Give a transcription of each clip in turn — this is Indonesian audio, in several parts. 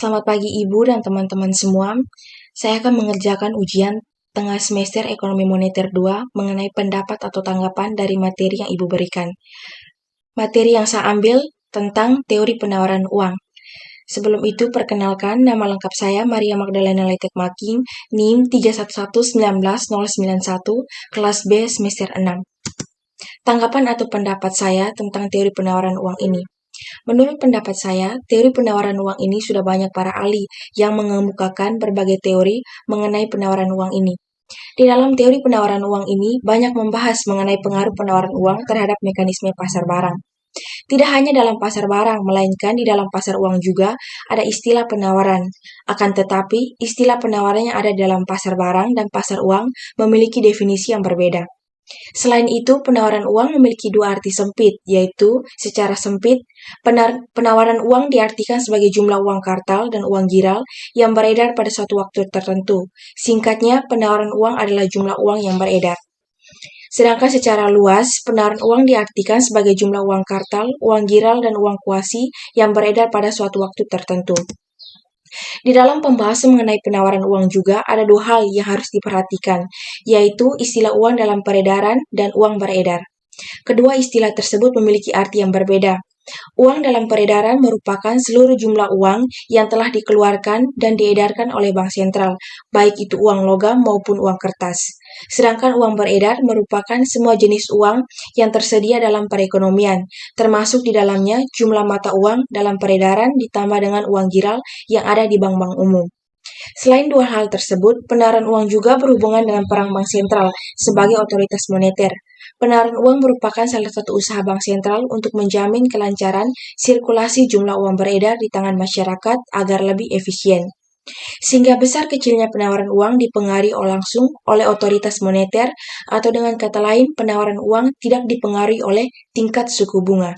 Selamat pagi Ibu dan teman-teman semua. Saya akan mengerjakan ujian tengah semester Ekonomi Moneter 2 mengenai pendapat atau tanggapan dari materi yang Ibu berikan. Materi yang saya ambil tentang teori penawaran uang. Sebelum itu, perkenalkan, nama lengkap saya Maria Magdalena Letek Making, NIM 311190191, kelas B semester 6. Tanggapan atau pendapat saya tentang teori penawaran uang ini. Menurut pendapat saya, teori penawaran uang ini sudah banyak para ahli yang mengemukakan berbagai teori mengenai penawaran uang ini. Di dalam teori penawaran uang ini, banyak membahas mengenai pengaruh penawaran uang terhadap mekanisme pasar barang. Tidak hanya dalam pasar barang, melainkan di dalam pasar uang juga ada istilah penawaran. Akan tetapi, istilah penawaran yang ada di dalam pasar barang dan pasar uang memiliki definisi yang berbeda. Selain itu, penawaran uang memiliki dua arti sempit, yaitu secara sempit, penawaran uang diartikan sebagai jumlah uang kartal dan uang giral yang beredar pada suatu waktu tertentu. Singkatnya, penawaran uang adalah jumlah uang yang beredar. Sedangkan secara luas, penawaran uang diartikan sebagai jumlah uang kartal, uang giral, dan uang kuasi yang beredar pada suatu waktu tertentu. Di dalam pembahasan mengenai penawaran uang juga ada dua hal yang harus diperhatikan, yaitu istilah uang dalam peredaran dan uang beredar. Kedua istilah tersebut memiliki arti yang berbeda. Uang dalam peredaran merupakan seluruh jumlah uang yang telah dikeluarkan dan diedarkan oleh bank sentral, baik itu uang logam maupun uang kertas. Sedangkan uang beredar merupakan semua jenis uang yang tersedia dalam perekonomian, termasuk di dalamnya jumlah mata uang dalam peredaran ditambah dengan uang giral yang ada di bank-bank umum. Selain dua hal tersebut, penawaran uang juga berhubungan dengan peran bank sentral sebagai otoritas moneter. Penawaran uang merupakan salah satu usaha bank sentral untuk menjamin kelancaran sirkulasi jumlah uang beredar di tangan masyarakat agar lebih efisien. Sehingga besar kecilnya penawaran uang dipengaruhi langsung oleh otoritas moneter, atau dengan kata lain, penawaran uang tidak dipengaruhi oleh tingkat suku bunga.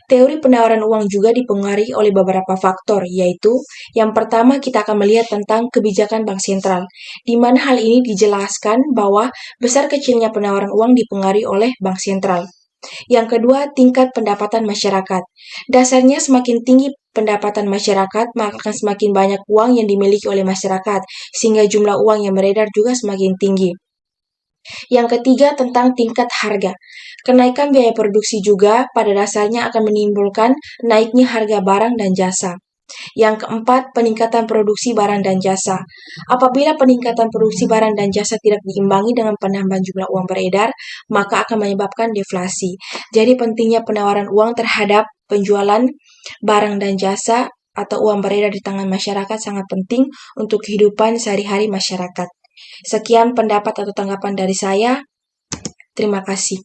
Teori penawaran uang juga dipengaruhi oleh beberapa faktor, yaitu yang pertama kita akan melihat tentang kebijakan bank sentral, di mana hal ini dijelaskan bahwa besar kecilnya penawaran uang dipengaruhi oleh bank sentral. Yang kedua, tingkat pendapatan masyarakat. Dasarnya semakin tinggi pendapatan masyarakat, maka akan semakin banyak uang yang dimiliki oleh masyarakat, sehingga jumlah uang yang beredar juga semakin tinggi. Yang ketiga, tentang tingkat harga. Kenaikan biaya produksi juga pada dasarnya akan menimbulkan naiknya harga barang dan jasa. Yang keempat, peningkatan produksi barang dan jasa. Apabila peningkatan produksi barang dan jasa tidak diimbangi dengan penambahan jumlah uang beredar, maka akan menyebabkan deflasi. Jadi pentingnya penawaran uang terhadap penjualan barang dan jasa atau uang beredar di tangan masyarakat sangat penting untuk kehidupan sehari-hari masyarakat. Sekian pendapat atau tanggapan dari saya. Terima kasih.